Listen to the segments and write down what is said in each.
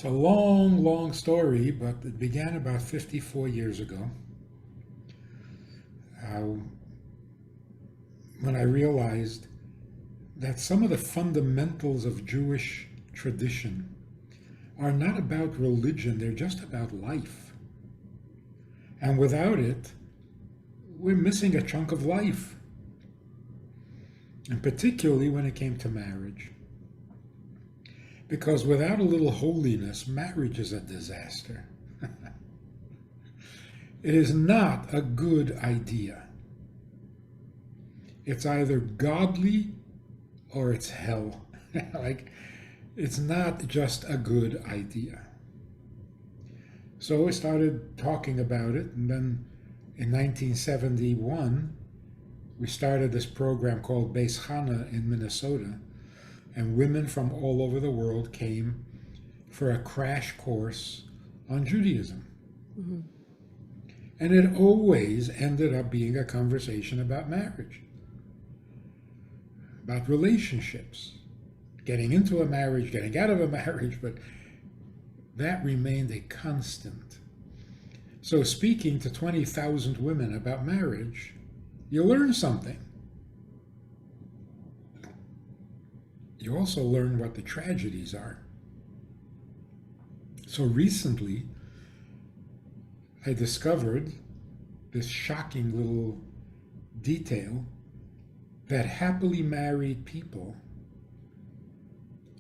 It's a long, long story, but it began about 54 years ago uh, when I realized that some of the fundamentals of Jewish tradition are not about religion, they're just about life. And without it, we're missing a chunk of life. And particularly when it came to marriage. Because without a little holiness, marriage is a disaster. It is not a good idea. It's either godly or it's hell. Like, it's not just a good idea. So we started talking about it, and then in 1971, we started this program called Beis Chana in Minnesota, and women from all over the world came for a crash course on Judaism. Mm-hmm. And it always ended up being a conversation about marriage, about relationships, getting into a marriage, getting out of a marriage, but that remained a constant. So speaking to 20,000 women about marriage, you learn something. You also learn what the tragedies are. So recently, I discovered this shocking little detail that happily married people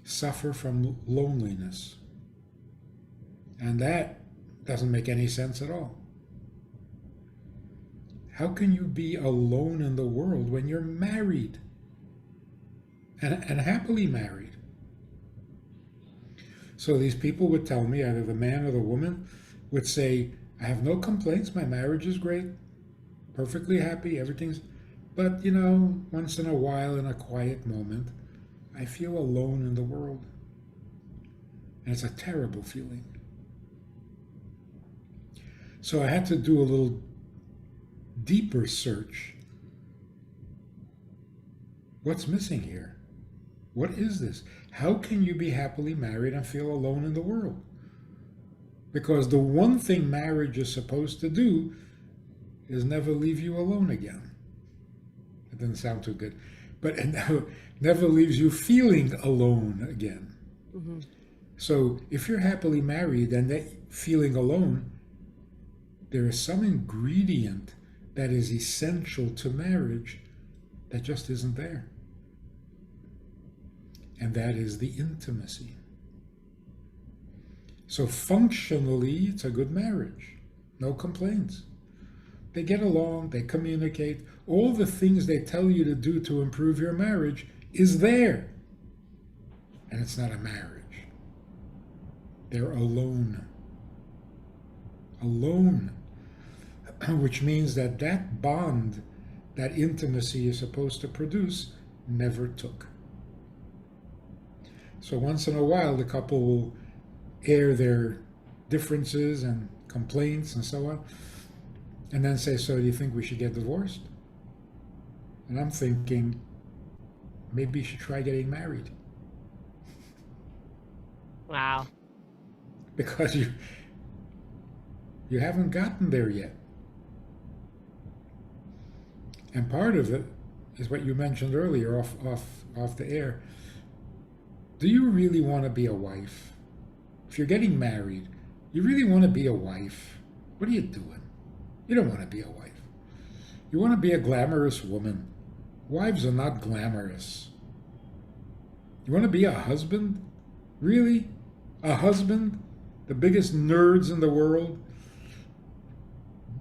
suffer from loneliness. And that doesn't make any sense at all. How can you be alone in the world when you're married and happily married? So these people would tell me, either the man or the woman would say, I have no complaints, my marriage is great, perfectly happy, everything's, but once in a while in a quiet moment, I feel alone in the world. And it's a terrible feeling. So I had to do a little deeper search. What's missing here? What is this? How can you be happily married and feel alone in the world? Because the one thing marriage is supposed to do is never leave you alone again. It didn't sound too good. But it never leaves you feeling alone again. Mm-hmm. So if you're happily married and feeling alone, there is some ingredient that is essential to marriage that just isn't there. And that is the intimacy. So functionally, it's a good marriage. No complaints. They get along, they communicate. All the things they tell you to do to improve your marriage is there. And it's not a marriage. They're alone. Alone. Which means that bond, that intimacy is supposed to produce, never took. So once in a while, the couple will air their differences and complaints and so on, and then say, so do you think we should get divorced? And I'm thinking, maybe you should try getting married. Wow. Because you haven't gotten there yet. And part of it is what you mentioned earlier off the air. Do you really want to be a wife? If you're getting married, you really want to be a wife? What are you doing? You don't want to be a wife. You want to be a glamorous woman. Wives are not glamorous. You want to be a husband? Really? A husband? The biggest nerds in the world?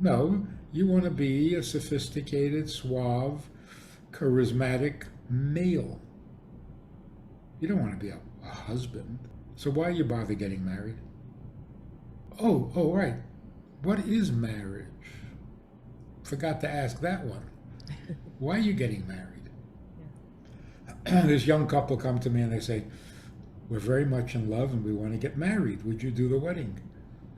No, you want to be a sophisticated, suave, charismatic male. You don't want to be a husband. So why you bother getting married? Oh, right. What is marriage? Forgot to ask that one. Why are you getting married? Yeah. This young couple come to me and they say, we're very much in love and we want to get married. Would you do the wedding?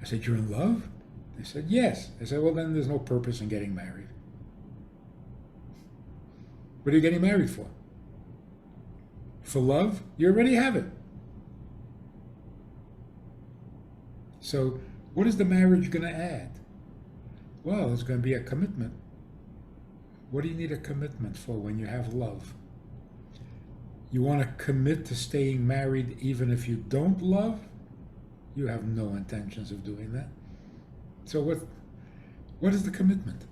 I said, you're in love? They said, yes. I said, well, then there's no purpose in getting married. What are you getting married for? For love? You already have it. So, what is the marriage going to add? Well, it's going to be a commitment. What do you need a commitment for when you have love? You want to commit to staying married even if you don't love? You have no intentions of doing that. So what is the commitment?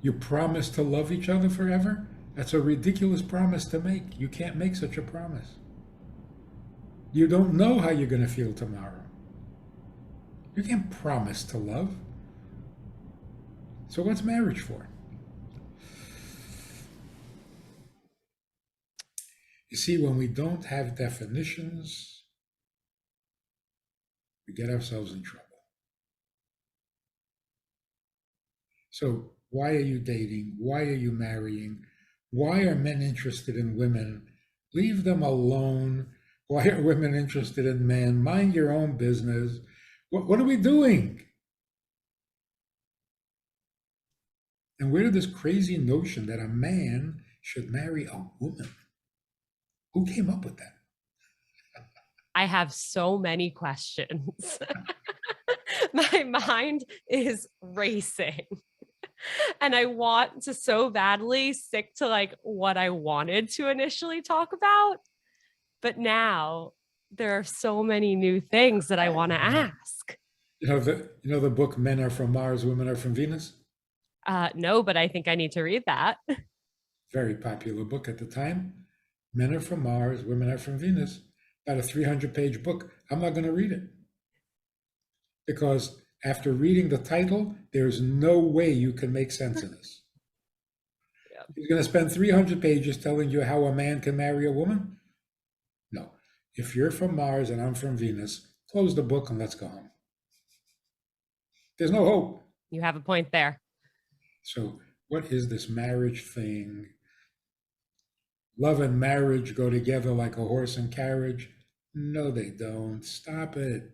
You promise to love each other forever? That's a ridiculous promise to make. You can't make such a promise. You don't know how you're going to feel tomorrow. You can't promise to love. So what's marriage for? You see, when we don't have definitions, we get ourselves in trouble. So why are you dating? Why are you marrying? Why are men interested in women? Leave them alone. Why are women interested in men? Mind your own business. What are we doing? And where did this crazy notion that a man should marry a woman? Who came up with that? I have so many questions. My mind is racing. And I want to so badly stick to like what I wanted to initially talk about. But now there are so many new things that I want to ask. The book Men Are From Mars, Women Are From Venus? No, but I think I need to read that. Very popular book at the time. Men Are From Mars, Women Are From Venus. About a 300-page book. I'm not going to read it because after reading the title, there's no way you can make sense of this. Yeah. He's going to spend 300 pages telling you how a man can marry a woman? No. If you're from Mars and I'm from Venus, close the book and let's go home. There's no hope. You have a point there. So, what is this marriage thing? Love and marriage go together like a horse and carriage? No, they don't. Stop it.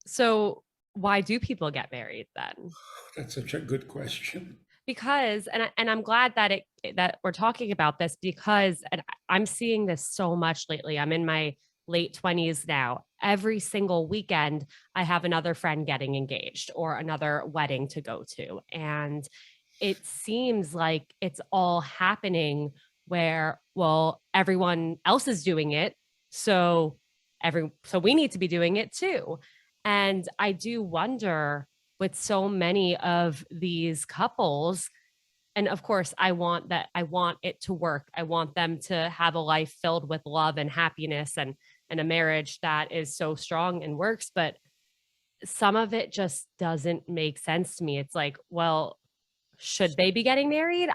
So, why do people get married then? That's such a good question. Because I'm glad that that we're talking about this because I'm seeing this so much lately. I'm in my late 20s now. Every single weekend I have another friend getting engaged or another wedding to go to, and it seems like it's all happening where, well, everyone else is doing it, so we need to be doing it too. And I do wonder, with so many of these couples, and of course I want it to work. I want them to have a life filled with love and happiness, and a marriage that is so strong and works, but some of it just doesn't make sense to me. It's like, well, should they be getting married?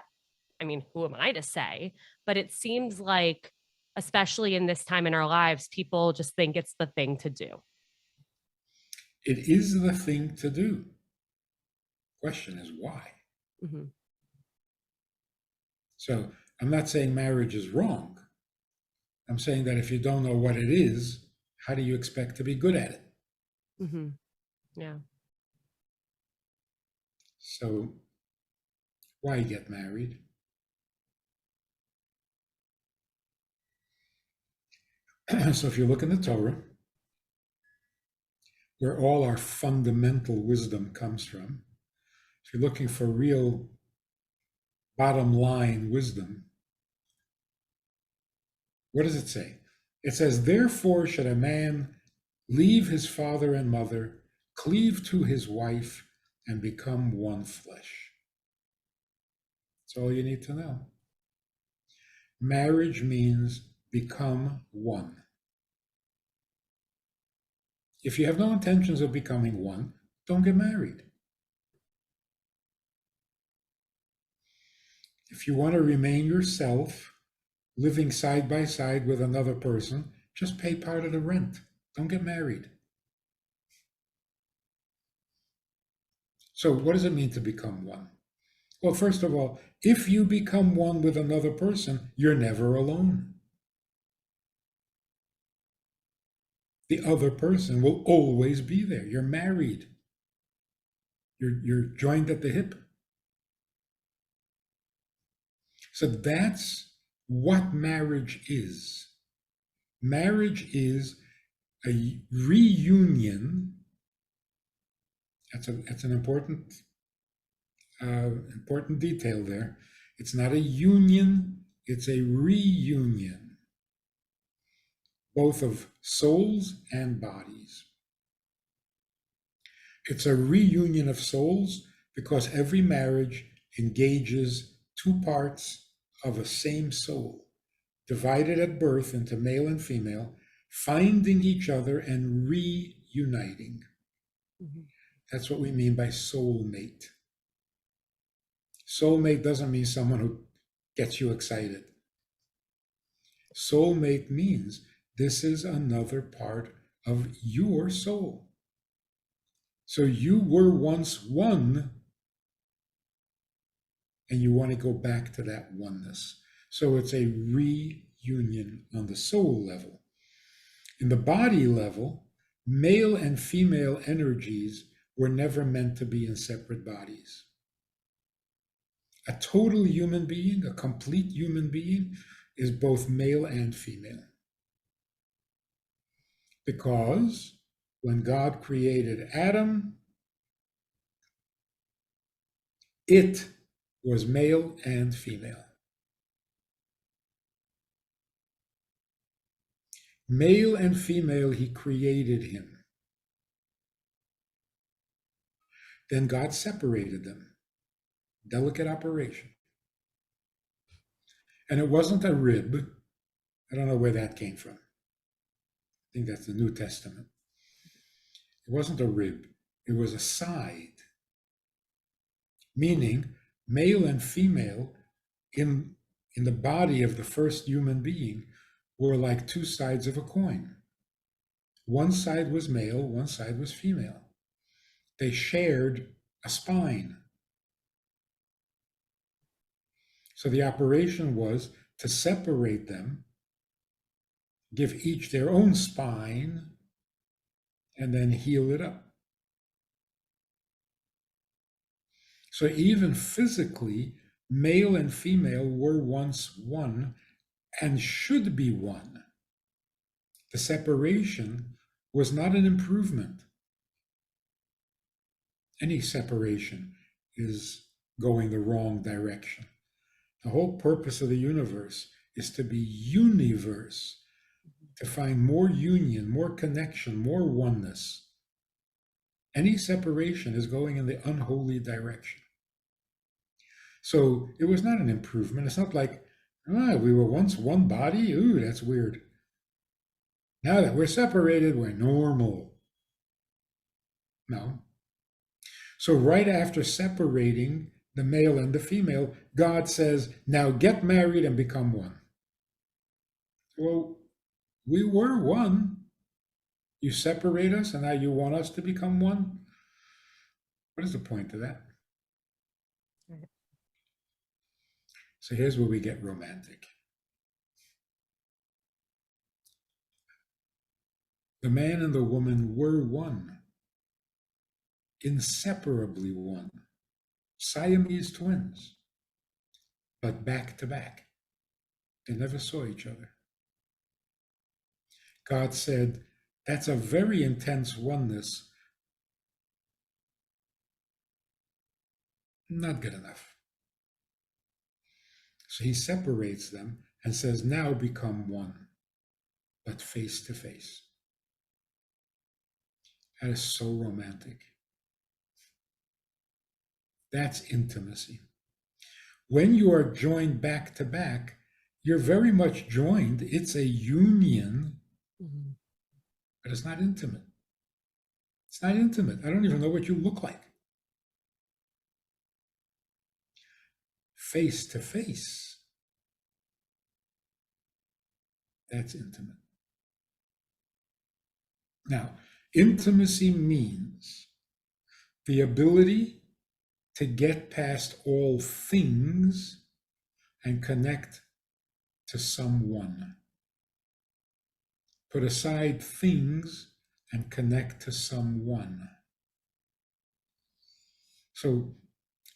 I mean, who am I to say? But it seems like, especially in this time in our lives, people just think it's the thing to do. It is the thing to do. Question is why? Mhm. So I'm not saying marriage is wrong. I'm saying that if you don't know what it is, how do you expect to be good at it? Mhm. Yeah. So why get married? So if you look in the Torah, where all our fundamental wisdom comes from, if you're looking for real bottom line wisdom, what does it say? It says, therefore should a man leave his father and mother, cleave to his wife, and become one flesh. That's all you need to know. Marriage means become one. If you have no intentions of becoming one, don't get married. If you want to remain yourself, living side by side with another person, just pay part of the rent. Don't get married. So, what does it mean to become one? Well, first of all, if you become one with another person, you're never alone. The other person will always be there. You're married. You're joined at the hip. So that's what marriage is. Marriage is A reunion, that's an important detail there. It's not a union, it's a reunion, both of souls and bodies. It's a reunion of souls because every marriage engages two parts of a same soul, divided at birth into male and female, finding each other and reuniting. Mhm. That's what we mean by soulmate. Soulmate doesn't mean someone who gets you excited. Soulmate means this is another part of your soul. So you were once one, and you want to go back to that oneness. So it's a reunion on the soul level. In the body level, male and female energies were never meant to be in separate bodies. A total human being, a complete human being, is both male and female. Because when God created Adam, it was male and female. Male and female, he created him. Then God separated them. Delicate operation. And it wasn't a rib. I don't know where that came from. I think that's the New Testament. It wasn't a rib. It was a side. Meaning, male and female in the body of the first human being were like two sides of a coin. One side was male, one side was female. They shared a spine. So the operation was to separate them, give each their own spine, and then heal it up. So even physically, male and female were once one and should be one. The separation was not an improvement. Any separation is going the wrong direction. The whole purpose of the universe is to be universe, to find more union, more connection, more oneness. Any separation is going in the unholy direction. So it was not an improvement. It's not like, we were once one body. Ooh, that's weird. Now that we're separated, we're normal. No. So right after separating the male and the female, God says, now get married and become one. Well, we were one. You separate us and now you want us to become one? What is the point of that? Right. So here's where we get romantic. The man and the woman were one, inseparably one, Siamese twins, but back to back. They never saw each other. God said, that's a very intense oneness. Not good enough. So he separates them and says, now become one, but face to face. That is so romantic. That's intimacy. When you are joined back to back, you're very much joined. It's a union, but it's not intimate. It's not intimate. I don't even know what you look like. Face to face, that's intimate. Now, intimacy means the ability to get past all things and connect to someone. Put aside things and connect to someone. So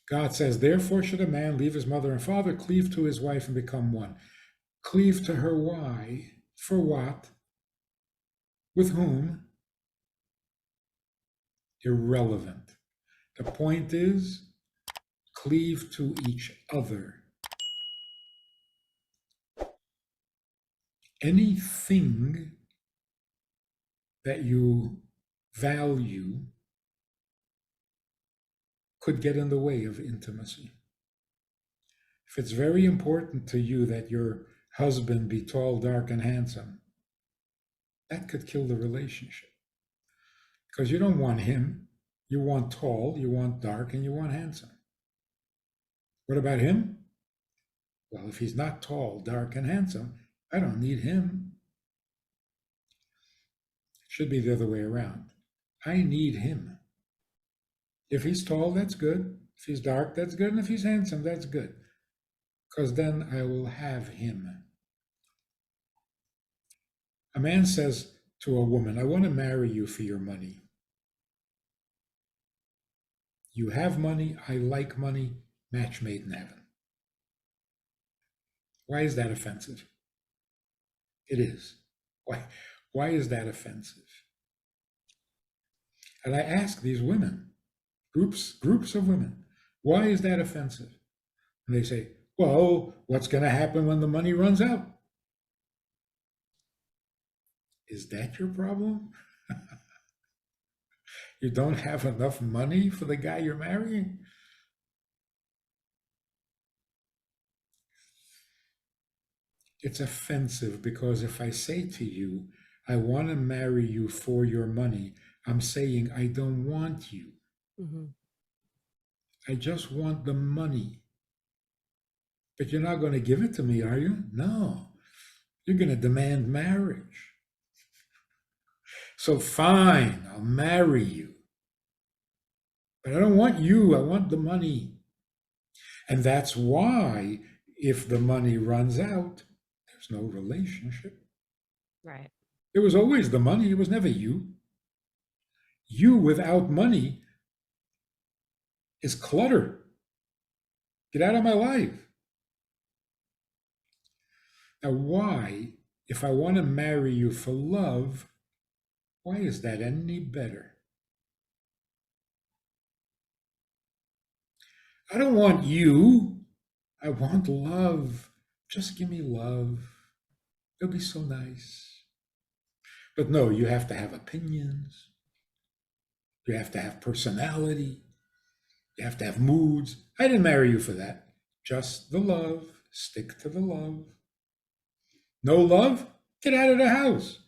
God says, therefore should a man leave his mother and father, cleave to his wife, and become one. Cleave to her, why? For what? With whom? Irrelevant. The point is, cleave to each other. Anything that you value could get in the way of intimacy. If it's very important to you that your husband be tall, dark, and handsome, that could kill the relationship. Because you don't want him. You want tall, you want dark, and you want handsome. What about him? Well, if he's not tall, dark, and handsome, I don't need him. It should be the other way around. I need him. If he's tall, that's good. If he's dark, that's good. And if he's handsome, that's good. Because then I will have him. A man says to a woman, I want to marry you for your money. You have money, I like money, match made in heaven. Why is that offensive? It is. Why is that offensive? And I ask these women, groups of women, why is that offensive? And they say, well, what's going to happen when the money runs out? Is that your problem? You don't have enough money for the guy you're marrying? It's offensive because if I say to you, I want to marry you for your money, I'm saying I don't want you. Mm-hmm. I just want the money. But you're not going to give it to me, are you? No. You're going to demand marriage. So fine, I'll marry you. But I don't want you, I want the money. And that's why if the money runs out, there's no relationship. Right. It was always the money, it was never you. You without money is clutter. Get out of my life. Now, why, if I want to marry you for love, why is that any better? I don't want you. I want love. Just give me love. It'll be so nice. But no, you have to have opinions. You have to have personality. You have to have moods. I didn't marry you for that. Just the love. Stick to the love. No love? Get out of the house.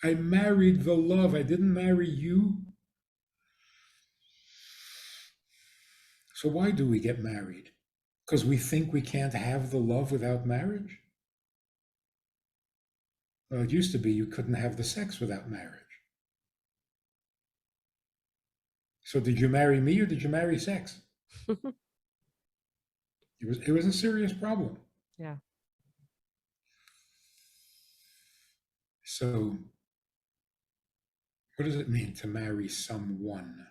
I married the love. I didn't marry you. So why do we get married? Because we think we can't have the love without marriage? Well, it used to be you couldn't have the sex without marriage. So did you marry me or did you marry sex? It was a serious problem. Yeah. So what does it mean to marry someone?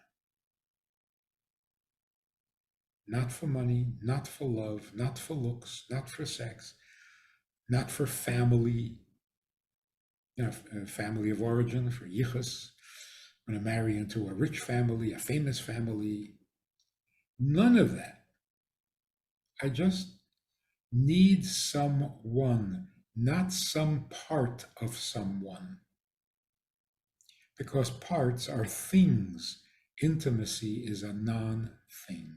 Not for money, not for love, not for looks, not for sex, not for family, family of origin, for yichus. I'm going to marry into a rich family, a famous family. None of that. I just need someone, not some part of someone. Because parts are things. Intimacy is a non-thing.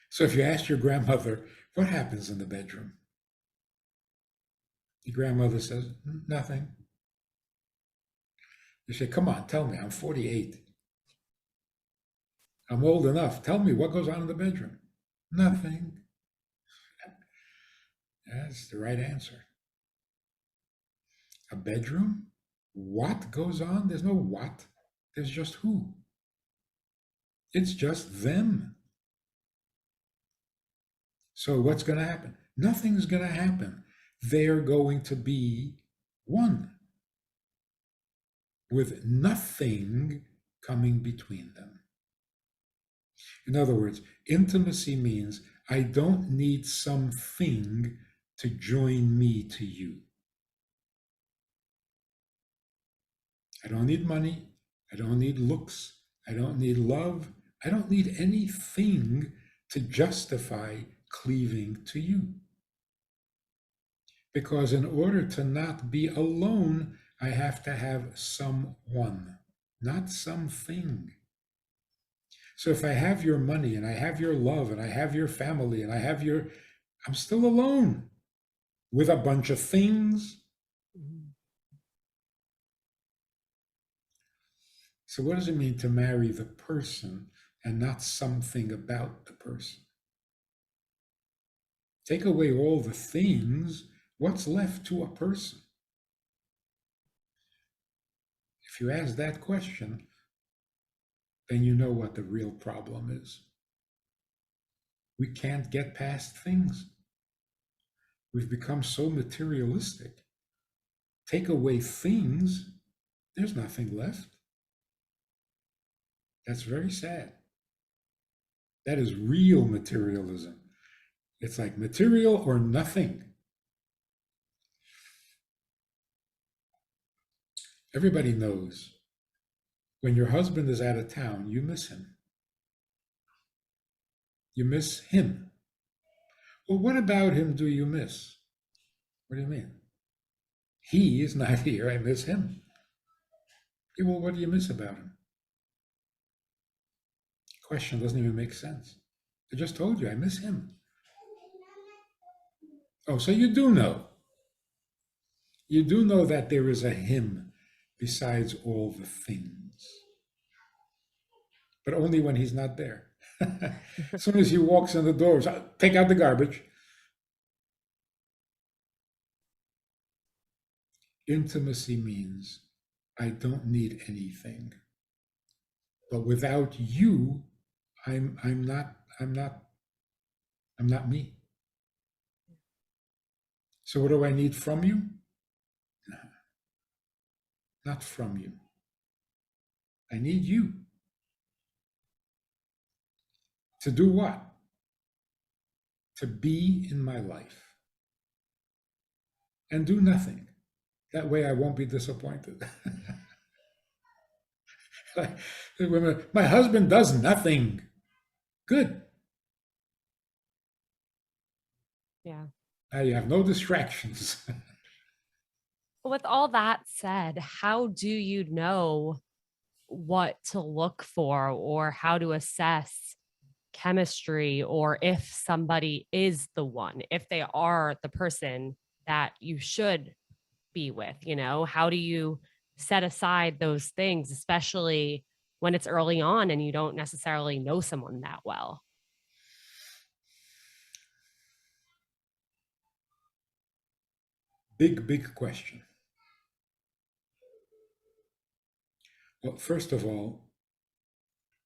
So if you ask your grandmother, what happens in the bedroom? Your grandmother says, nothing. You say, come on, tell me, I'm 48. I'm old enough. Tell me what goes on in the bedroom. Nothing. That's the right answer. A bedroom? What goes on? There's no what. There's just who. It's just them. So what's going to happen? Nothing's going to happen. They're going to be one, with nothing coming between them. In other words, intimacy means I don't need something to join me to you. I don't need money. I don't need looks. I don't need love. I don't need anything to justify cleaving to you. Because in order to not be alone, I have to have someone, not something. So if I have your money and I have your love and I have your family and I'm still alone with a bunch of things. Mhm. So what does it mean to marry the person and not something about the person? Take away all the things, what's left to a person? If you ask that question, then you know what the real problem is. We can't get past things. We've become so materialistic. Take away things, there's nothing left. That's very sad. That is real materialism. It's like material or nothing. Everybody knows when your husband is out of town, you miss him. You miss him. Well, what about him do you miss? What do you mean? He is not here. I miss him. Yeah, well, what do you miss about him? Question doesn't even make sense. I just told you I miss him. Oh, so you do know. You do know that there is a him besides all the things, but only when he's not there. As soon as he walks in the doors, take out the garbage. Intimacy means I don't need anything. But without you, I'm not me. So what do I need from you? Not from you. I need you. To do what? To be in my life and do nothing. That way I won't be disappointed. My husband does nothing. Good. Yeah. Now you have no distractions. With all that said, how do you know what to look for or how to assess chemistry or if somebody is the one, if they are the person that you should be with? How do you set aside those things, especially when it's early on and you don't necessarily know someone that well? Big question. Well, first of all,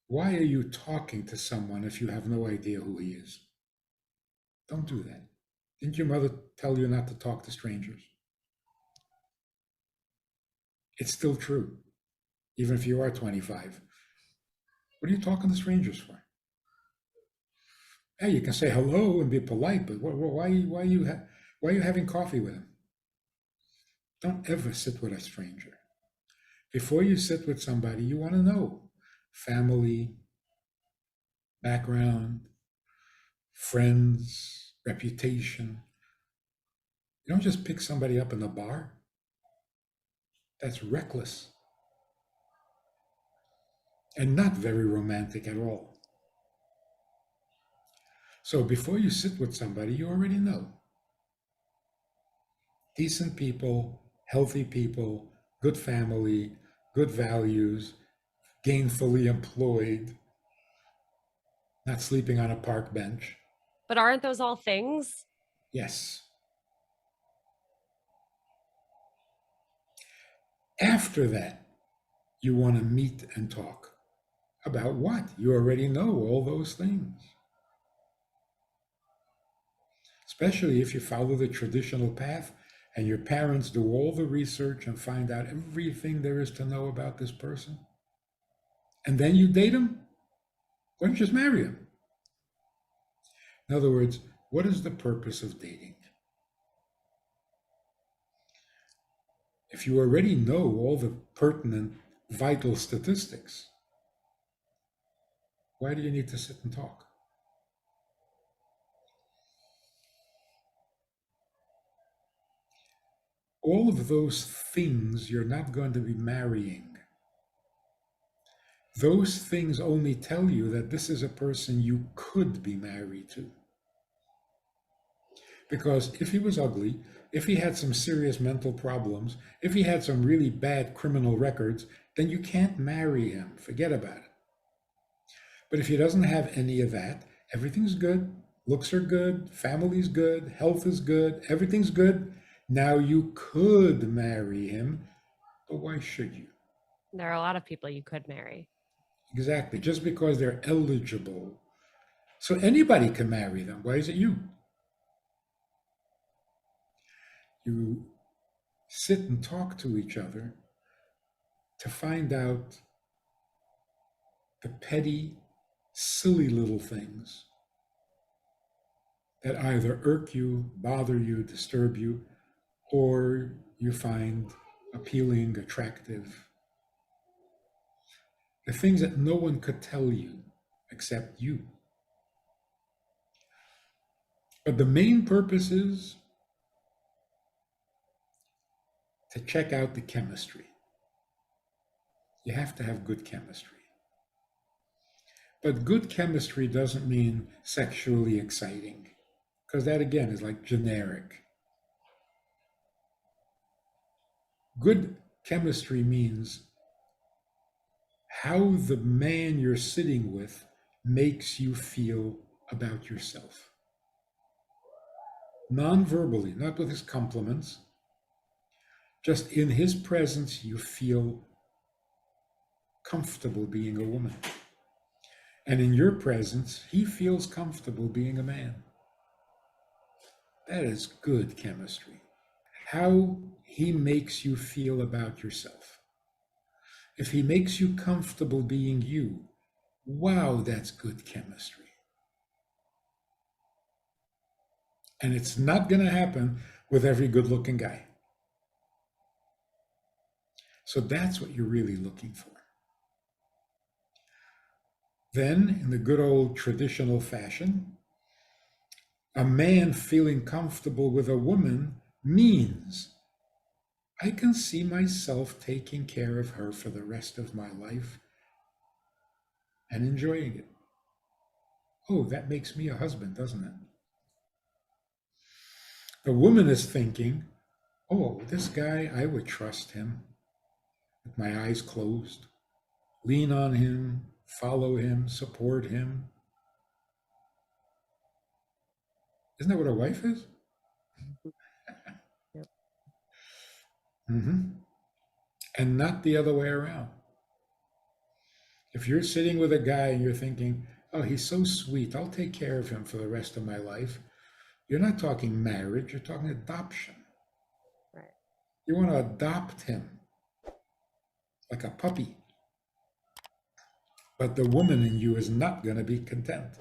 why are you talking to someone if you have no idea who he is? Don't do that. Didn't your mother tell you not to talk to strangers? It's still true, even if you are 25. What are you talking to strangers for? Hey, you can say hello and be polite, but why are you having coffee with him? Don't ever sit with a stranger. Before you sit with somebody, you want to know family, background, friends, reputation. You don't just pick somebody up in a bar. That's reckless and not very romantic at all. So before you sit with somebody, you already know. Decent people, healthy people, good family, good values, gainfully employed, not sleeping on a park bench. But aren't those all things? Yes. After that, you want to meet and talk. About what? You already know all those things. Especially if you follow the traditional path and your parents do all the research and find out everything there is to know about this person. And then you date him? Why don't you just marry him? In other words, what is the purpose of dating? If you already know all the pertinent, vital statistics, why do you need to sit and talk? All of those things you're not going to be marrying. Those things only tell you that this is a person you could be married to. Because if he was ugly, if he had some serious mental problems, if he had some really bad criminal records, then you can't marry him. Forget about it. But if he doesn't have any of that, everything's good, looks are good, family's good, health is good, everything's good. Now you could marry him, but why should you? There are a lot of people you could marry. Exactly, just because they're eligible. So anybody can marry them. Why is it you? You sit and talk to each other to find out the petty, silly little things that either irk you, bother you, disturb you, or you find appealing, attractive. The things that no one could tell you except you. But the main purpose is to check out the chemistry. You have to have good chemistry. But good chemistry doesn't mean sexually exciting, because that again is like generic. Good chemistry means how the man you're sitting with makes you feel about yourself. Non-verbally, not with his compliments, just in his presence, you feel comfortable being a woman. And in your presence, he feels comfortable being a man. That is good chemistry. How he makes you feel about yourself. If he makes you comfortable being you, wow, that's good chemistry. And it's not going to happen with every good-looking guy. So that's what you're really looking for. Then, in the good old traditional fashion, a man feeling comfortable with a woman means I can see myself taking care of her for the rest of my life and enjoying it. Oh, that makes me a husband, doesn't it? The woman is thinking, oh, this guy, I would trust him with my eyes closed, lean on him, follow him, support him. Isn't that what a wife is? Yep. Mm-hmm. And not the other way around. If you're sitting with a guy and you're thinking, oh, he's so sweet, I'll take care of him for the rest of my life, you're not talking marriage, you're talking adoption. Right. You want to adopt him like a puppy. But the woman in you is not going to be content.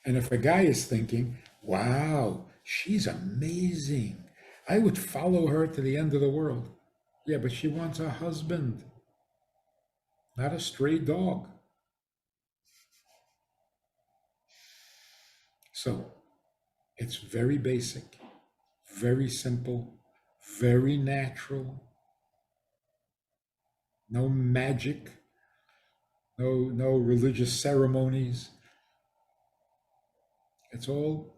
And if a guy is thinking, wow, she's amazing, I would follow her to the end of the world. Yeah, but she wants a husband, not a stray dog. So it's very basic, very simple, very natural. No magic, no religious ceremonies. It's all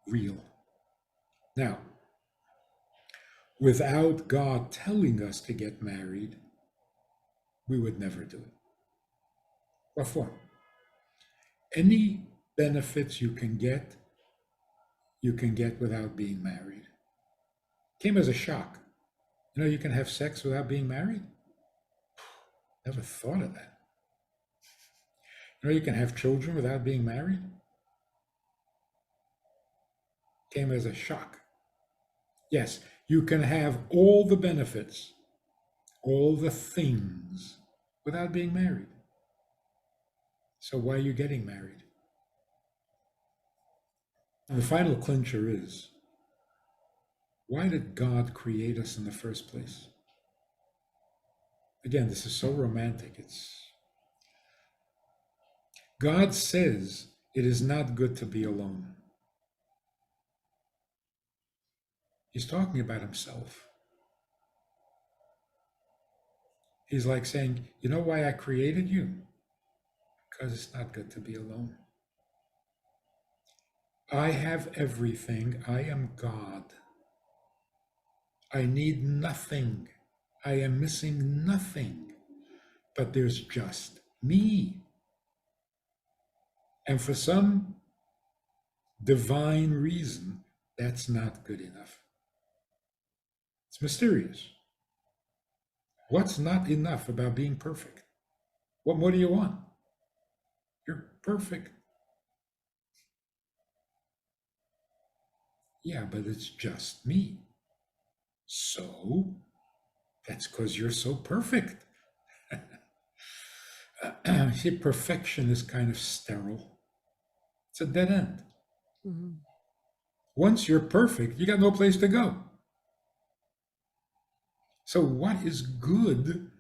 real. Now, without God telling us to get married, we would never do it. What for? Any benefits you can get without being married. Came as a shock. You know, you can have sex without being married? Never thought of that. You know, you can have children without being married? Came as a shock. Yes, you can have all the benefits, all the things without being married. So why are you getting married? And the final clincher is Why did God create us in the first place? Again, this is so romantic. God says it is not good to be alone. He's talking about himself. He's like saying, you know why I created you? Because it's not good to be alone. I have everything. I am God. I need nothing. I am missing nothing. But there's just me. And for some divine reason, that's not good enough. It's mysterious. What's not enough about being perfect? What more do you want? You're perfect. Yeah, but it's just me. So that's because you're so perfect. See, perfection is kind of sterile. It's a dead end. Mm-hmm. Once you're perfect, you got no place to go. So what is good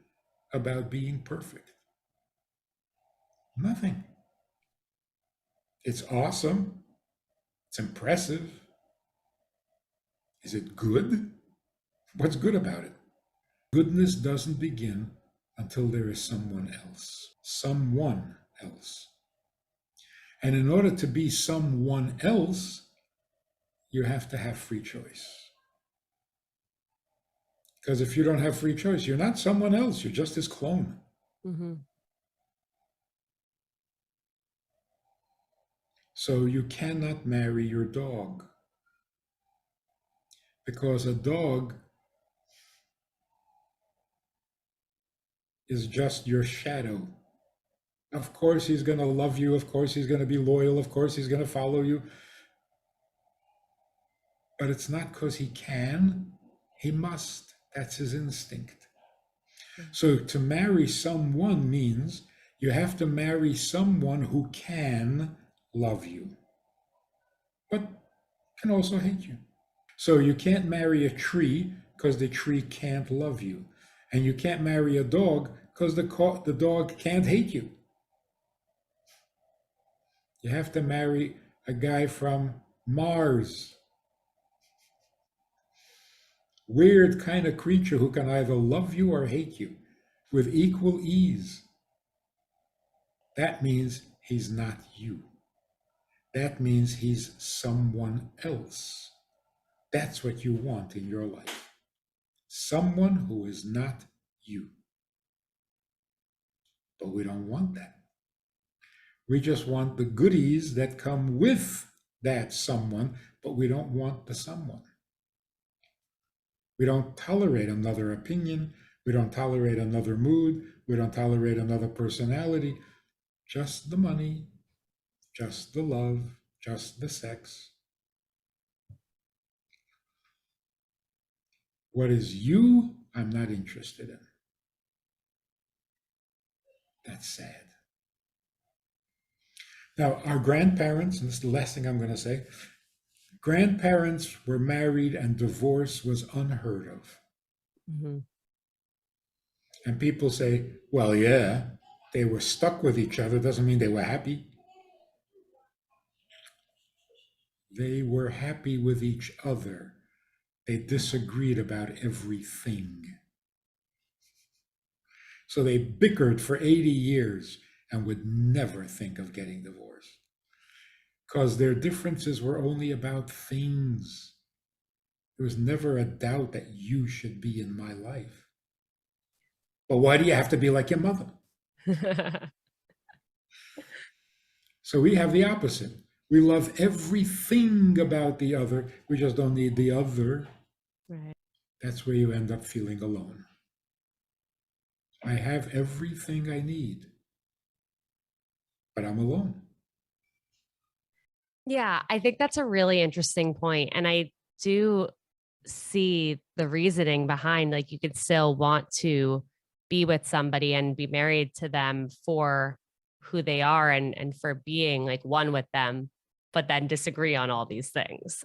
about being perfect? Nothing. It's awesome. It's impressive. Is it good? What's good about it? Goodness doesn't begin until there is someone else. Someone else. And in order to be someone else, you have to have free choice. Because if you don't have free choice, you're not someone else, you're just his clone. Mm-hmm. So you cannot marry your dog. Because a dog is just your shadow. Of course, he's going to love you. Of course, he's going to be loyal. Of course, he's going to follow you. But it's not because he can, he must. That's his instinct. So to marry someone means you have to marry someone who can love you, but can also hate you. So you can't marry a tree because the tree can't love you. And you can't marry a dog because the dog can't hate you. You have to marry a guy from Mars. Weird kind of creature who can either love you or hate you with equal ease. That means he's not you. That means he's someone else. That's what you want in your life. Someone who is not you. But we don't want that. We just want the goodies that come with that someone, but we don't want the someone. We don't tolerate another opinion. We don't tolerate another mood. We don't tolerate another personality. Just the money, just the love, just the sex. What is you, I'm not interested in. That's sad. Now, our grandparents, and this is the last thing I'm going to say, grandparents were married and divorce was unheard of. Mm-hmm. And people say, well, yeah, they were stuck with each other, doesn't mean they were happy. They were happy with each other. They disagreed about everything. So they bickered for 80 years and would never think of getting divorced because their differences were only about things. There was never a doubt that you should be in my life. But why do you have to be like your mother? So we have the opposite. We love everything about the other. We just don't need the other. Right. That's where you end up feeling alone. I have everything I need, but I'm alone. Yeah, I think that's a really interesting point. And I do see the reasoning behind, like, you could still want to be with somebody and be married to them for who they are and for being like one with them, but then disagree on all these things.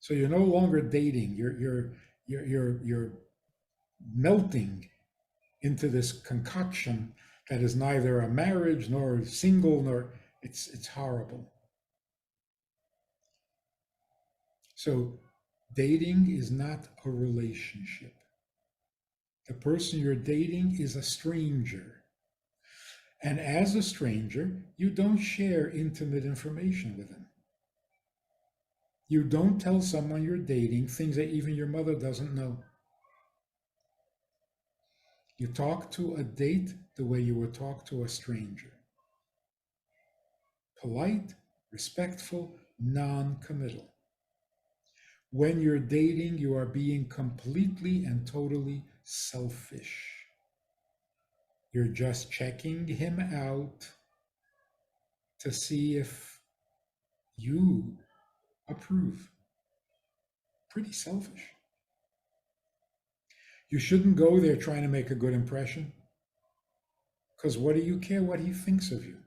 So you're no longer dating. You're melting into this concoction that is neither a marriage nor single nor it's horrible. So dating is not a relationship. The person you're dating is a stranger. And as a stranger, you don't share intimate information with him. You don't tell someone you're dating things that even your mother doesn't know. You talk to a date the way you would talk to a stranger. Polite, respectful, non-committal. When you're dating, you are being completely and totally selfish. You're just checking him out to see if you approve. Pretty selfish. You shouldn't go there trying to make a good impression, because what do you care what he thinks of you?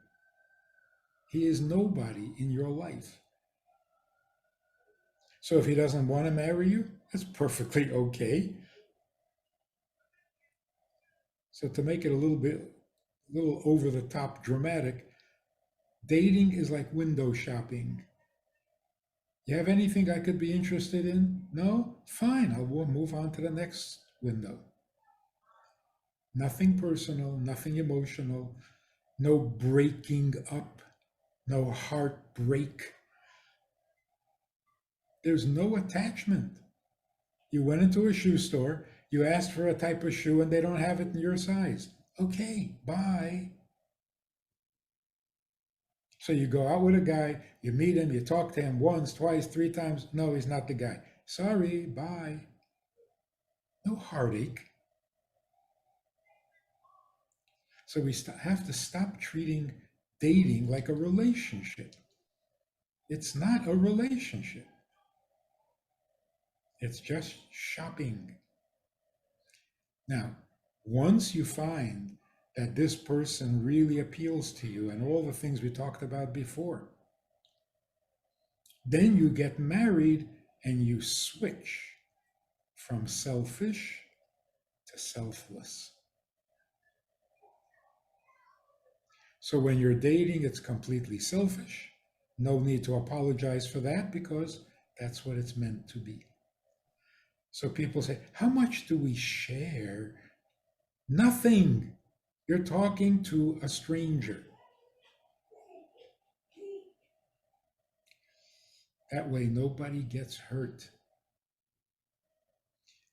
He is nobody in your life. So if he doesn't want to marry you, that's perfectly okay. So to make it a little over the top dramatic, dating is like window shopping. You have anything I could be interested in? No? Fine, I'll move on to the next window. Nothing personal, nothing emotional, no breaking up, no heartbreak. There's no attachment. You went into a shoe store, you asked for a type of shoe, and they don't have it in your size. Okay, bye. So you go out with a guy, you meet him, you talk to him once, twice, three times. No, he's not the guy. Sorry, bye. No heartache. So we have to stop treating dating like a relationship. It's not a relationship. It's just shopping. Now, once you find that this person really appeals to you and all the things we talked about before, then you get married and you switch from selfish to selfless. So when you're dating, it's completely selfish. No need to apologize for that because that's what it's meant to be. So people say, how much do we share? Nothing. You're talking to a stranger. That way, nobody gets hurt.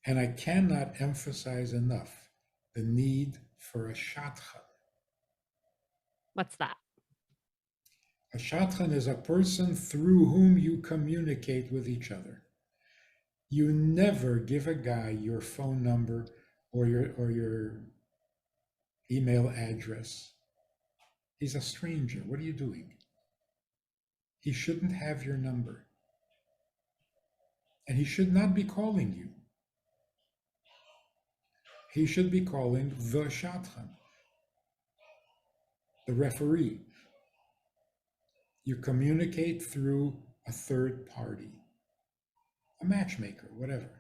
And I cannot emphasize enough the need for a shadchan. What's that? A shadchan is a person through whom you communicate with each other. You never give a guy your phone number or your email address. He's a stranger. What are you doing? He shouldn't have your number. And he should not be calling you. He should be calling the shadchan, the referee. You communicate through a third party, a matchmaker, whatever.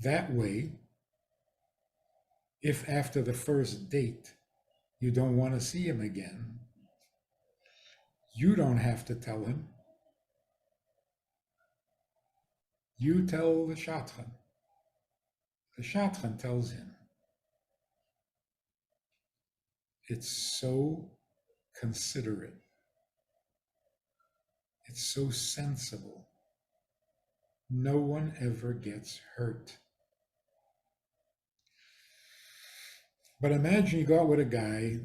That way, if after the first date you don't want to see him again, you don't have to tell him. You tell the shadchan. The shadchan tells him. It's so considerate. It's so sensible. No one ever gets hurt. But imagine you go out with a guy,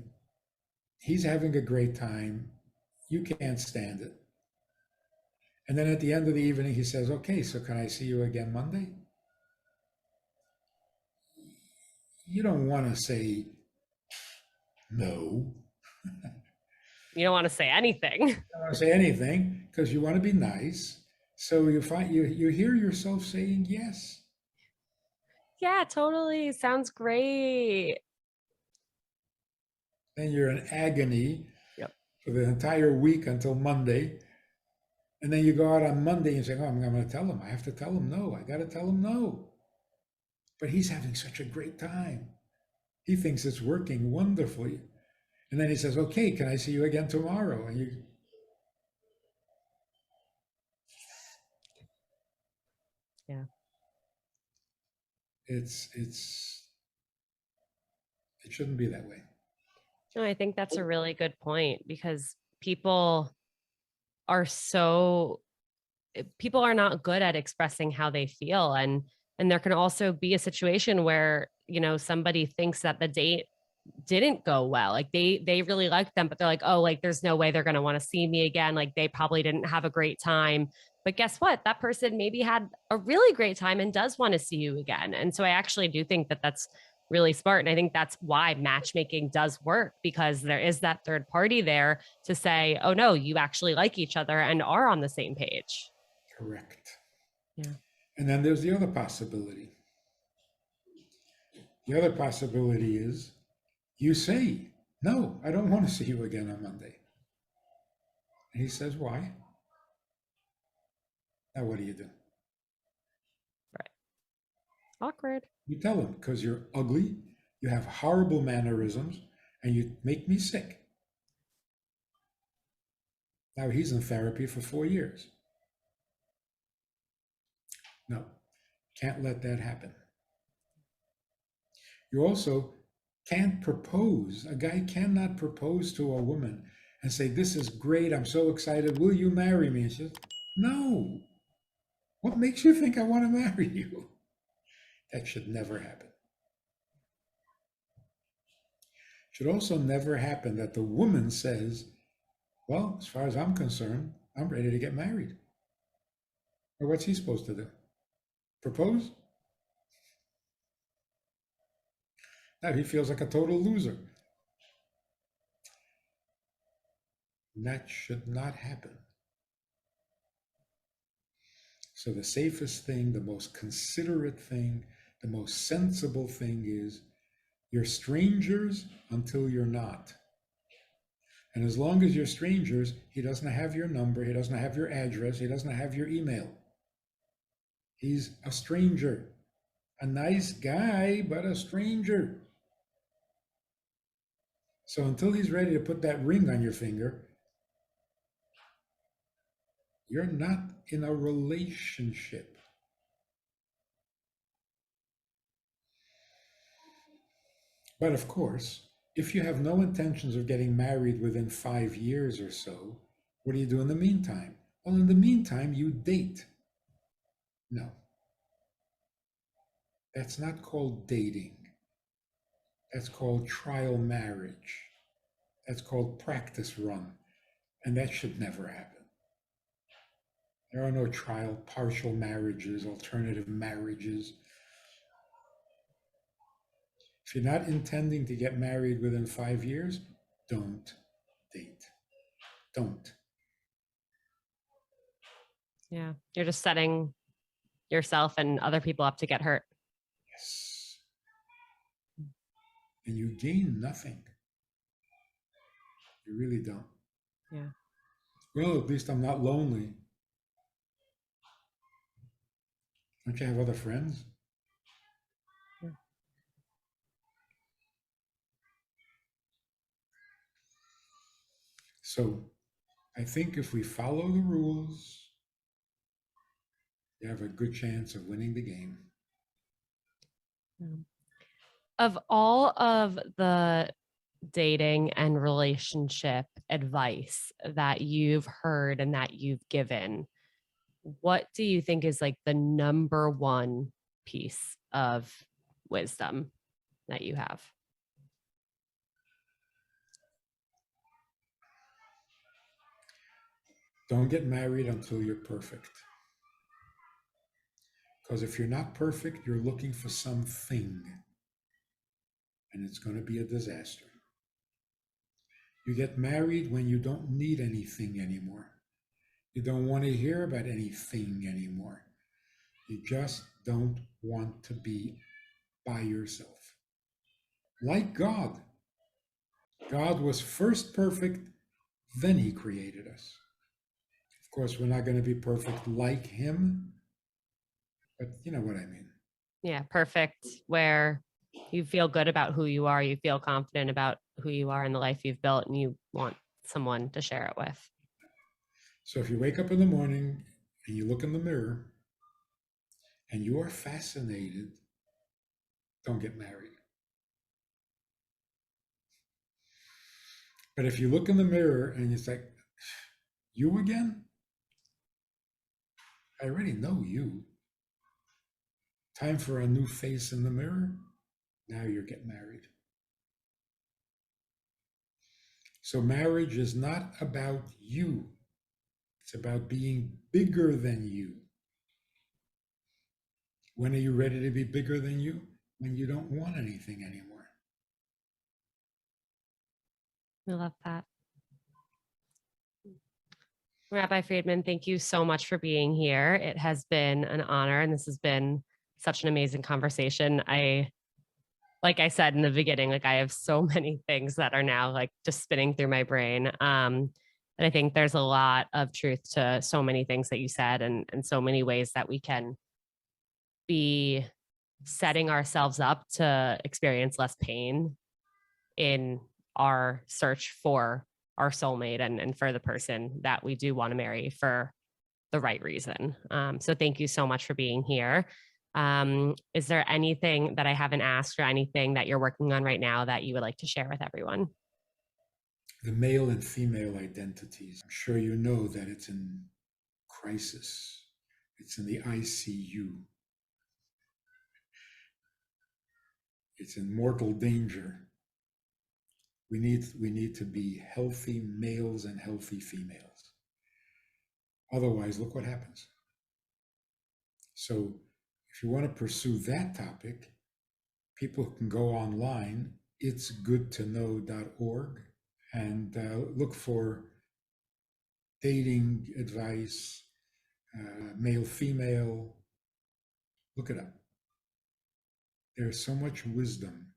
he's having a great time, you can't stand it. And then at the end of the evening, he says, okay, so can I see you again Monday? You don't want to say no. You don't want to say anything. You don't want to say anything because you want to be nice. So you find you hear yourself saying yes. Yeah, totally. Sounds great. Then you're in agony Yep. for the entire week until Monday. And then you go out on Monday and say, oh, I'm going to tell him. I have to tell him no. I got to tell him no. But he's having such a great time. He thinks it's working wonderfully. And then he says, okay, can I see you again tomorrow? And you, Yeah. it's, it shouldn't be that way. No, I think that's a really good point because people are so people are not good at expressing how they feel, and there can also be a situation where, somebody thinks that the date didn't go well. Like they really liked them, but they're like, oh, like there's no way they're going to want to see me again. Like they probably didn't have a great time. But guess what? That person maybe had a really great time and does want to see you again. And so I actually do think that that's really smart. And I think that's why matchmaking does work, because there is that third party there to say, oh no, you actually like each other and are on the same page. Correct. Yeah. And then there's the other possibility. The other possibility is you say, no, I don't want to see you again on Monday. And he says, why? Now, what do you do? Right. Awkward. You tell him, because you're ugly, you have horrible mannerisms, and you make me sick. Now he's in therapy for 4 years. No, can't let that happen. You also can't propose. A guy cannot propose to a woman and say, this is great, I'm so excited, will you marry me? And she says, no. What makes you think I want to marry you? That should never happen. Should also never happen that the woman says, well, as far as I'm concerned, I'm ready to get married. Or what's he supposed to do? Propose? Now he feels like a total loser. That should not happen. So the safest thing, the most considerate thing, the most sensible thing is you're strangers until you're not. And as long as you're strangers, he doesn't have your number, he doesn't have your address, he doesn't have your email. He's a stranger, a nice guy, but a stranger. So until he's ready to put that ring on your finger, you're not in a relationship. But of course, if you have no intentions of getting married within 5 years or so, what do you do in the meantime? Well, in the meantime, you date. No, that's not called dating. That's called trial marriage. That's called practice run. And that should never happen. There are no trial, partial marriages, alternative marriages. If you're not intending to get married within 5 years, don't date. Don't. Yeah. You're just setting yourself and other people up to get hurt. Yes. And you gain nothing. You really don't. Yeah. Well, at least I'm not lonely. Don't you have other friends? Yeah. So I think if we follow the rules, you have a good chance of winning the game. Of all of the dating and relationship advice that you've heard and that you've given, what do you think is like the number one piece of wisdom that you have? Don't get married until you're perfect. Because if you're not perfect, you're looking for something, and it's going to be a disaster. You get married when you don't need anything anymore. You don't want to hear about anything anymore. You just don't want to be by yourself. Like God. God was first perfect, then he created us. Of course, we're not going to be perfect like him, but you know what I mean. Yeah, perfect. Where you feel good about who you are, you feel confident about who you are and the life you've built, and you want someone to share it with. So if you wake up in the morning and you look in the mirror and you are fascinated, don't get married. But if you look in the mirror and it's like, you again? I already know you. Time for a new face in the mirror. Now you're getting married. So marriage is not about you. It's about being bigger than you. When are you ready to be bigger than you? When you don't want anything anymore. I love that. Rabbi Friedman, thank you so much for being here. It has been an honor, and this has been such an amazing conversation. Like I said in the beginning, like I have so many things that are now like just spinning through my brain. And I think there's a lot of truth to so many things that you said, and so many ways that we can be setting ourselves up to experience less pain in our search for our soulmate and for the person that we do want to marry for the right reason. So thank you so much for being here. Is there anything that I haven't asked or anything that you're working on right now that you would like to share with everyone? The male and female identities. I'm sure you know that it's in crisis. It's in the ICU. It's in mortal danger. We need to be healthy males and healthy females. Otherwise, look what happens. So if you want to pursue that topic, people can go online, itsgoodtoknow.org, and look for dating advice, male, female. Look it up. There's so much wisdom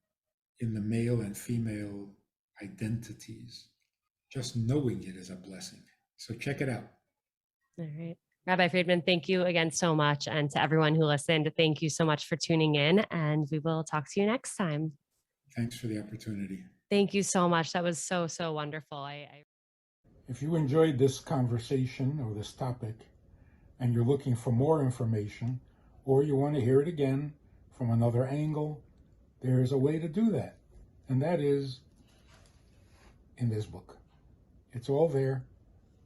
in the male and female identities. Just knowing it is a blessing. So check it out. All right. Rabbi Friedman, thank you again so much. And to everyone who listened, thank you so much for tuning in. And we will talk to you next time. Thanks for the opportunity. Thank you so much. That was so, so wonderful. If you enjoyed this conversation or this topic and you're looking for more information, or you want to hear it again from another angle, there's a way to do that. And that is in this book. It's all there.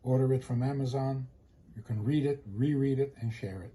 Order it from Amazon. You can read it, reread it, and share it.